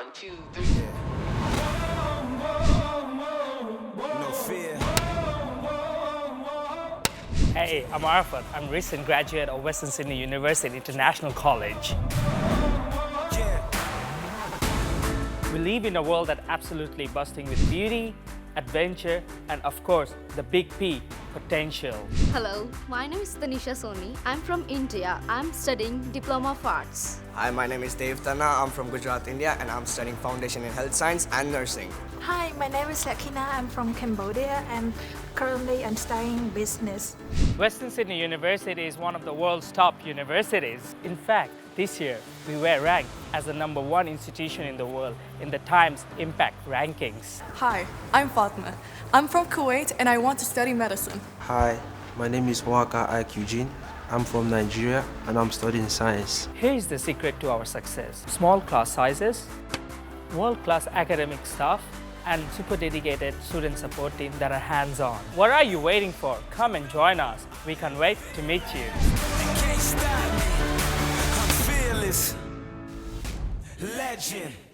1, 2, 3. No fear. Hey, I'm Arafat. I'm a recent graduate of Western Sydney University International College. We live in a world that's absolutely bursting with beauty, adventure, and of course, the big P, potential. Hello, my name is Tanisha Soni. I'm from India. I'm studying Diploma of Arts. Hi, my name is Dev Tanna. I'm from Gujarat, India, and I'm studying Foundation in Health Science and Nursing. Hi, my name is Lakina. I'm from Cambodia and currently I'm studying business. Western Sydney University is one of the world's top universities. In fact, this year, we were ranked as the #1 institution in the world in the Times Impact Rankings. Hi, I'm Fatma. I'm from Kuwait and I want to study medicine. Hi, my name is Waka Aikujin. I'm from Nigeria and I'm studying science. Here is the secret to our success. Small class sizes, world-class academic staff, and super dedicated student support team that are hands-on. What are you waiting for? Come and join us. We can't wait to meet you. Can't stop me. I'm fearless. Legend.